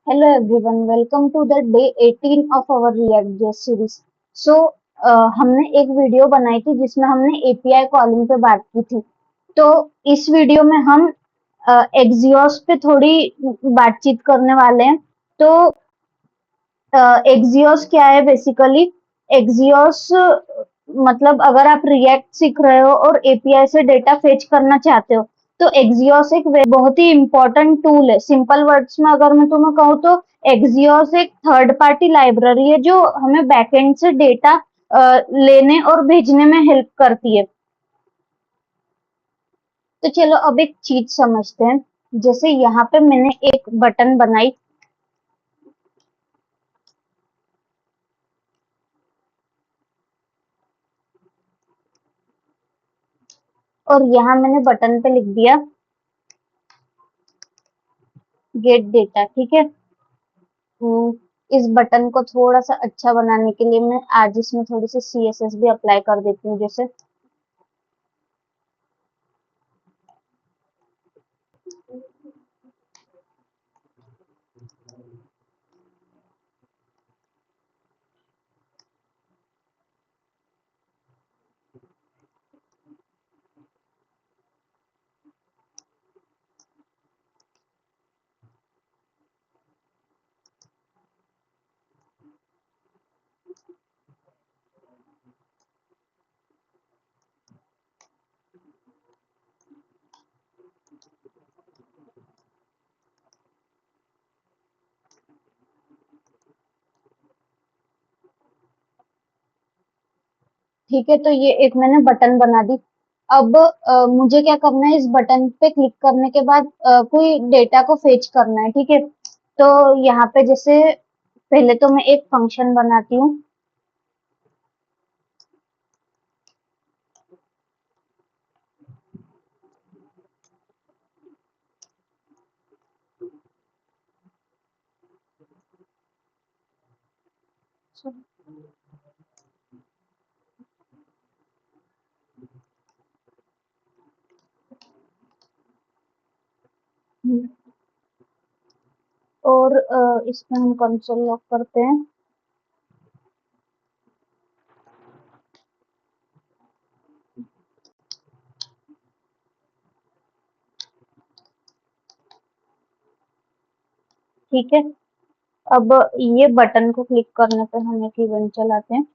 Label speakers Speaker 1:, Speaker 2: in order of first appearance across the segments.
Speaker 1: Hello everyone, welcome to the day 18 of our React.js series. So हमने एक video बनाई थी जिसमें हमने एपीआई कॉलिंग पे बात की थी। तो इस वीडियो में हम एक्सियोस पे थोड़ी बातचीत करने वाले हैं। तो एक्सियोस क्या है बेसिकली? एक्सियोस मतलब अगर आप रिएक्ट सीख रहे हो और एपीआई से डेटा फेच करना चाहते हो तो एक्सियोस एक बहुत ही इंपॉर्टेंट टूल है। सिंपल वर्ड्स में अगर मैं तुम्हें कहूँ तो एक्सियोस एक थर्ड पार्टी लाइब्रेरी है जो हमें बैकएंड से डेटा लेने और भेजने में हेल्प करती है। तो चलो अब एक चीज समझते हैं। जैसे यहाँ पे मैंने एक बटन बनाई और यहाँ मैंने बटन पे लिख दिया गेट डेटा। ठीक है। इस बटन को थोड़ा सा अच्छा बनाने के लिए मैं आज इसमें थोड़ी सी सीएसएस भी अप्लाई कर देती हूँ। जैसे ठीक है, तो ये एक मैंने बटन बना दी। अब मुझे क्या करना है, इस बटन पे क्लिक करने के बाद कोई डेटा को फेच करना है। ठीक है। तो यहाँ पे जैसे पहले तो मैं एक फंक्शन बनाती हूँ। और इसमें हम कंसोल लॉग करते हैं। ठीक है। अब ये बटन को क्लिक करने पे हम एक इवेंट चलाते हैं।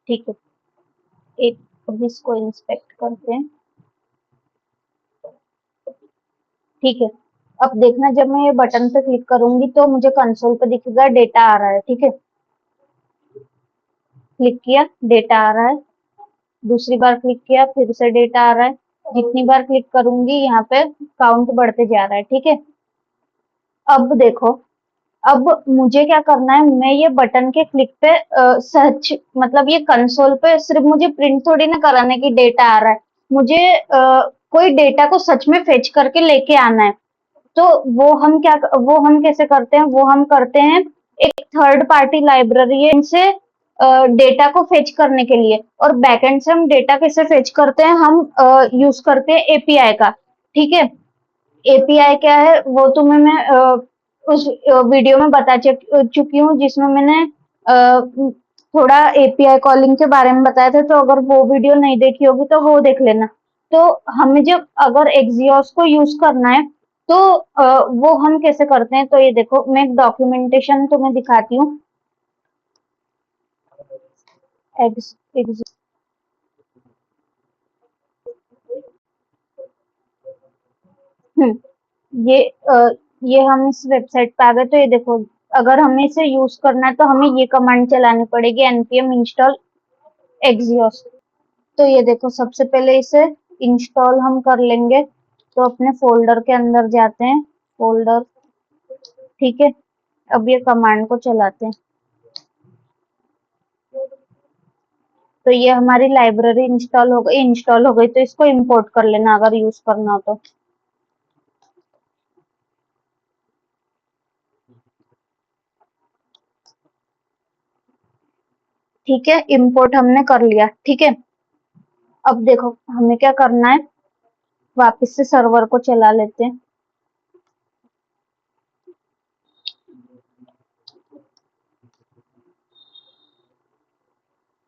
Speaker 1: ठीक है। एक अब इसको इंस्पेक्ट करते हैं। ठीक है। अब देखना, जब मैं ये बटन पे क्लिक करूंगी तो मुझे कंसोल पे दिखेगा डेटा आ रहा है। ठीक है। क्लिक किया, डेटा आ रहा है। दूसरी बार क्लिक किया, फिर से डेटा आ रहा है। जितनी बार क्लिक करूंगी यहाँ पे काउंट बढ़ते जा रहा है। ठीक है। अब देखो, अब मुझे क्या करना है, मैं ये बटन के क्लिक पे सर्च मतलब ये कंसोल पे सिर्फ मुझे प्रिंट थोड़ी ना कराने की डेटा आ रहा है। मुझे कोई डेटा को सच में फेच करके लेके आना है। तो वो हम कैसे करते हैं, वो हम करते हैं एक थर्ड पार्टी लाइब्रेरी है इनसे डेटा को फेच करने के लिए। और बैकएंड से हम डेटा कैसे फेच करते हैं, हम यूज करते हैं एपीआई का। ठीक है। एपीआई क्या है वो तुम्हें मैं उस वीडियो में बता चुकी हूँ जिसमें मैंने थोड़ा एपीआई कॉलिंग के बारे में बताया था। तो अगर वो वीडियो नहीं देखी होगी तो वो देख लेना। तो हमें जब अगर एक्सियोस को यूज करना है तो वो हम कैसे करते हैं, तो ये देखो मैं एक डॉक्यूमेंटेशन तुम्हें दिखाती हूँ। एक्स, एक्स, ये ये हम इस वेबसाइट पे आ गए। तो ये देखो, अगर हमें इसे यूज करना है तो हमें ये कमांड चलानी पड़ेगी, npm install axios। तो ये देखो, सबसे पहले इसे इंस्टॉल हम कर लेंगे। तो अपने फोल्डर के अंदर जाते हैं, फोल्डर। ठीक है। अब ये कमांड को चलाते हैं। तो ये हमारी लाइब्रेरी इंस्टॉल हो गई। तो इसको इंपोर्ट कर लेना अगर यूज करना हो तो। ठीक है, इंपोर्ट हमने कर लिया। ठीक है। अब देखो हमें क्या करना है, वापस से सर्वर को चला लेते हैं।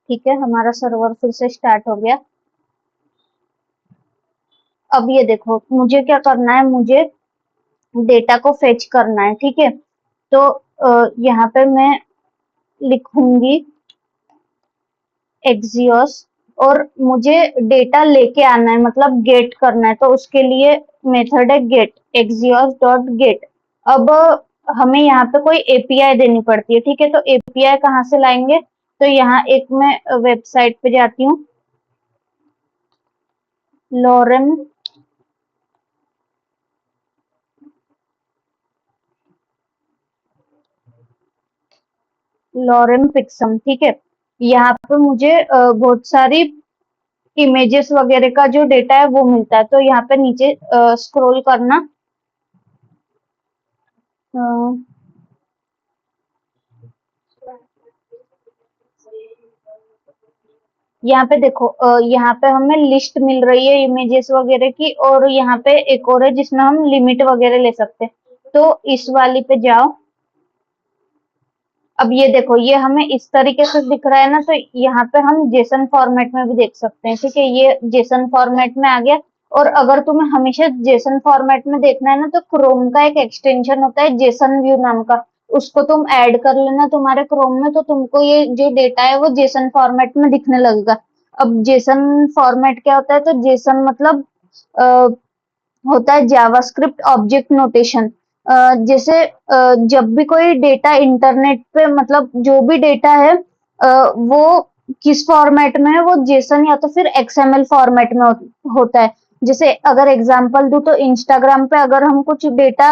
Speaker 1: ठीक है, हमारा सर्वर फिर से स्टार्ट हो गया। अब ये देखो मुझे क्या करना है, मुझे डेटा को फेच करना है। ठीक है, तो यहाँ पे मैं लिखूंगी एक्सियोस और मुझे डेटा लेके आना है, मतलब गेट करना है, तो उसके लिए मेथड है गेट, एक्सियोस डॉट गेट। अब हमें यहाँ पे कोई एपीआई देनी पड़ती है। ठीक है, तो एपीआई कहाँ से लाएंगे, तो यहाँ एक मैं वेबसाइट पे जाती हूँ, लॉरेम लॉरेम पिक्सम। ठीक है, यहाँ पे मुझे बहुत सारी इमेजेस वगैरह का जो डेटा है वो मिलता है। तो यहाँ पे नीचे स्क्रॉल करना, अ, यहाँ पे देखो यहाँ पे हमें लिस्ट मिल रही है इमेजेस वगैरह की, और यहाँ पे एक और है जिसमें हम लिमिट वगैरह ले सकते हैं। तो इस वाली पे जाओ। अब ये देखो ये हमें इस तरीके से दिख रहा है ना, तो यहाँ पे हम जेसन फॉर्मेट में भी देख सकते हैं। ठीक है, ये जेसन फॉर्मेट में आ गया। और अगर तुम्हें हमेशा जेसन फॉर्मेट में देखना है ना, तो क्रोम का एक एक्सटेंशन होता है जेसन व्यू नाम का, उसको तुम ऐड कर लेना तुम्हारे क्रोम में, तो तुमको ये जो डेटा है वो जेसन फॉर्मेट में दिखने लगेगा। अब जेसन फॉर्मेट क्या होता है, तो जेसन मतलब होता है जावास्क्रिप्ट ऑब्जेक्ट नोटेशन। जैसे जब भी कोई डेटा इंटरनेट पे, मतलब जो भी डेटा है वो किस फॉर्मेट में है, वो जेसन या तो फिर एक्सएमएल फॉर्मेट में होता है। जैसे अगर एग्जांपल दूं, तो इंस्टाग्राम पे अगर हम कुछ डेटा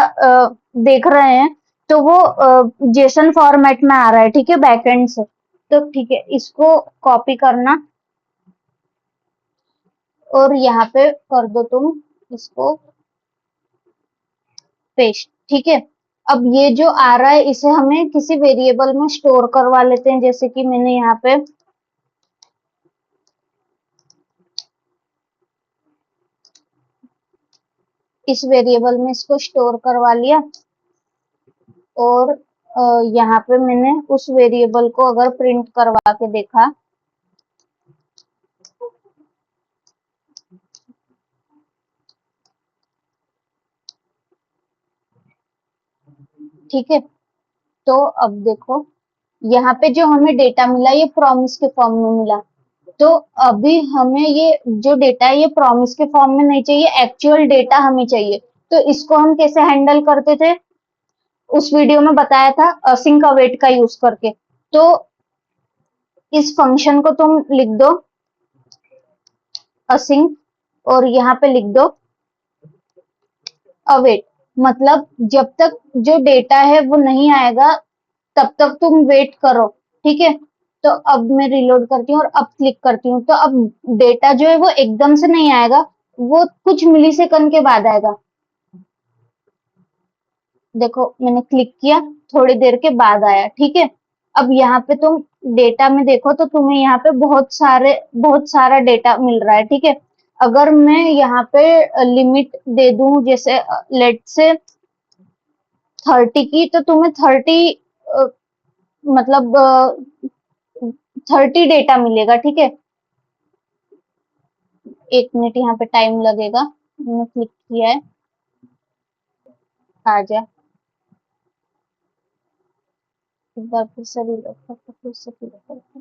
Speaker 1: देख रहे हैं, तो वो जेसन फॉर्मेट में आ रहा है। ठीक है, बैकएंड से। तो ठीक है, इसको कॉपी करना और यहाँ पे कर दो तुम इसको पेस्ट। ठीक है, अब ये जो आ रहा है इसे हमें किसी वेरिएबल में स्टोर करवा लेते हैं, जैसे कि मैंने यहाँ पे इस वेरिएबल में इसको स्टोर करवा लिया। और यहाँ पे मैंने उस वेरिएबल को अगर प्रिंट करवा के देखा, ठीक है, तो अब देखो यहाँ पे जो हमें डेटा मिला ये प्रॉमिस के फॉर्म में मिला। तो अभी हमें ये जो डेटा है ये प्रॉमिस के फॉर्म में नहीं चाहिए, एक्चुअल डेटा हमें चाहिए। तो इसको हम कैसे हैंडल करते थे, उस वीडियो में बताया था, असिंक अवेट का यूज करके। तो इस फंक्शन को तुम लिख दो असिंक, और यहाँ पे लिख दो अवेट, मतलब जब तक जो डेटा है वो नहीं आएगा तब तक तुम वेट करो। ठीक है, तो अब मैं रिलोड करती हूँ और अब क्लिक करती हूँ, तो अब डेटा जो है वो एकदम से नहीं आएगा, वो कुछ मिली सेकंड के बाद आएगा। देखो मैंने क्लिक किया, थोड़ी देर के बाद आया। ठीक है, अब यहाँ पे तुम डेटा में देखो तो तुम्हें यहाँ पे बहुत सारा डेटा मिल रहा है। ठीक है, अगर मैं यहाँ पे लिमिट दे दूं, जैसे लेट से 30 की, तो तुम्हें 30 मतलब 30 डेटा मिलेगा। ठीक है, 1 मिनट यहाँ पे टाइम लगेगा, मैंने क्लिक किया है, आ जा। एक बार फिर से reload करके फिर से क्लिक करके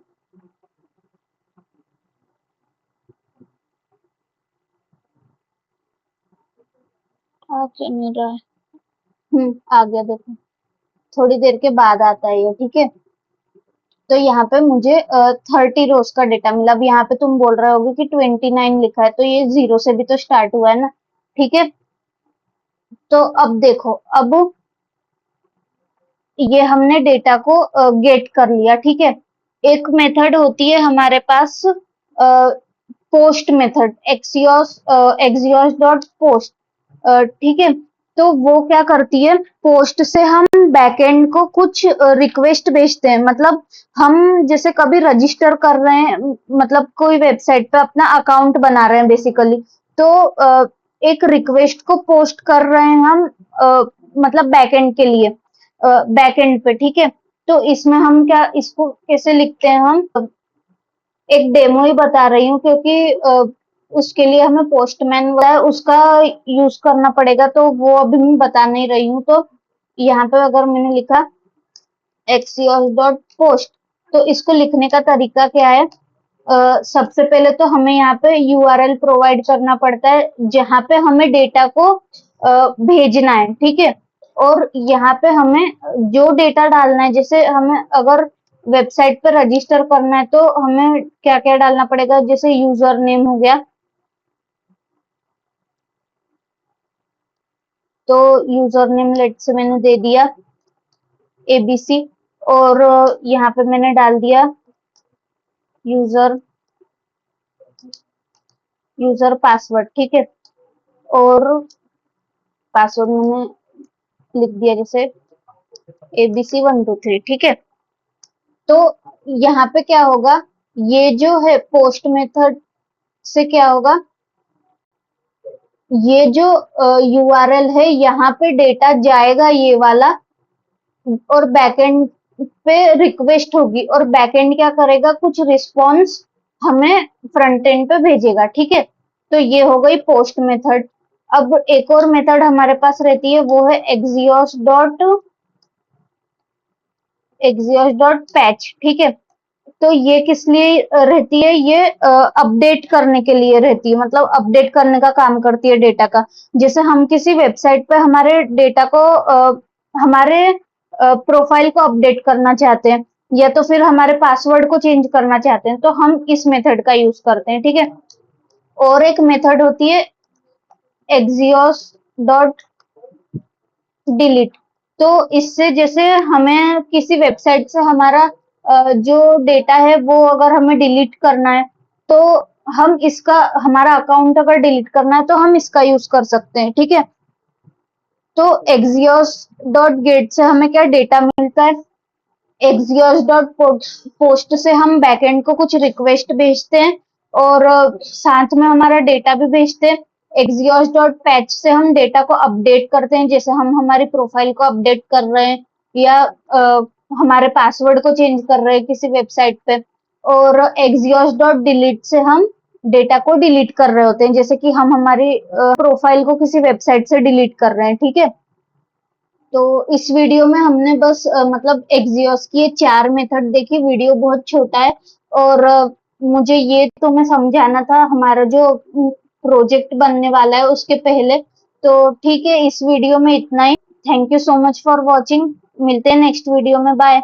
Speaker 1: आ क्या नहीं रहा है। आ गया, देखो थोड़ी देर के बाद आता है ये। ठीक है, तो यहाँ पे मुझे 30 रोज का डेटा मिला। अब यहाँ पे तुम बोल रहे होगे कि 29 लिखा है, तो ये जीरो से भी तो स्टार्ट हुआ है ना। ठीक है, तो अब देखो, अब ये हमने डेटा को गेट कर लिया। ठीक है, एक मेथड होती है हमारे पास post method, axios axios dot post. ठीक है, तो वो क्या करती है, पोस्ट से हम बैकएंड को कुछ रिक्वेस्ट भेजते हैं। मतलब हम जैसे कभी रजिस्टर कर रहे हैं, मतलब कोई वेबसाइट पे अपना अकाउंट बना रहे हैं बेसिकली, तो एक रिक्वेस्ट को पोस्ट कर रहे हैं हम, मतलब बैकएंड के लिए, बैकएंड पे, ठीक है। तो इसमें हम क्या, इसको कैसे लिखते हैं हम, एक डेमो ही बता रही हूँ, क्योंकि उसके लिए हमें पोस्टमैन उसका यूज करना पड़ेगा, तो वो अभी मैं बता नहीं रही हूँ। तो यहाँ पे अगर मैंने लिखा axios.post, तो इसको लिखने का तरीका क्या है, सबसे पहले तो हमें यहाँ पे यूआरएल प्रोवाइड करना पड़ता है जहाँ पे हमें डेटा को भेजना है, ठीक है। और यहाँ पे हमें जो डेटा डालना है, जैसे हमें अगर वेबसाइट पर रजिस्टर करना है तो हमें क्या क्या डालना पड़ेगा, जैसे यूजर नेम हो गया, तो यूजर नेम लेट से मैंने दे दिया एबीसी, और यहाँ पे मैंने डाल दिया यूजर यूजर पासवर्ड, ठीक है। और पासवर्ड मैंने लिख दिया जैसे ABC123, ठीक है। तो यहाँ पे क्या होगा, ये जो है पोस्ट मेथड से क्या होगा, ये जो यूआरएल है यहाँ पे डेटा जाएगा ये वाला, और बैकएंड पे रिक्वेस्ट होगी, और बैकएंड क्या करेगा, कुछ रिस्पॉन्स हमें फ्रंट एंड पे भेजेगा, ठीक है। तो ये हो गई पोस्ट मेथड। अब एक और मेथड हमारे पास रहती है, वो है axios.patch, ठीक है। तो ये किस लिए रहती है, ये अपडेट करने के लिए रहती है, मतलब अपडेट करने का काम करती है डेटा का। जैसे हम किसी वेबसाइट पे हमारे डेटा को, हमारे प्रोफाइल को अपडेट करना चाहते हैं, या तो फिर हमारे पासवर्ड को चेंज करना चाहते हैं, तो हम इस मेथड का यूज करते हैं, ठीक है। और एक मेथड होती है axios डॉट डिलीट। तो इससे जैसे हमें किसी वेबसाइट से हमारा जो डेटा है वो अगर हमें डिलीट करना है, तो हम इसका, हमारा अकाउंट अगर डिलीट करना है तो हम इसका यूज कर सकते हैं, ठीक है। तो axios डॉट गेट से हमें क्या डेटा मिलता है, axios डॉट पोस्ट से हम बैकएंड को कुछ रिक्वेस्ट भेजते हैं, और साथ में हमारा डेटा भी भेजते हैं। axios डॉट पैच से हम डेटा को अपडेट करते हैं, जैसे हम हमारी प्रोफाइल को अपडेट कर रहे हैं, या हमारे पासवर्ड को चेंज कर रहे हैं किसी वेबसाइट पे। और axios डॉट डिलीट से हम डेटा को डिलीट कर रहे होते हैं, जैसे कि हम हमारी प्रोफाइल को किसी वेबसाइट से डिलीट कर रहे हैं, ठीक है। तो इस वीडियो में हमने बस मतलब एक्सियोस की ये 4 मेथड देखी। वीडियो बहुत छोटा है, और मुझे ये तुम्हें समझाना था हमारा जो प्रोजेक्ट बनने वाला है उसके पहले। तो ठीक है, इस वीडियो में इतना ही। Thank you so much for watching. मिलते हैं नेक्स्ट वीडियो में। बाय।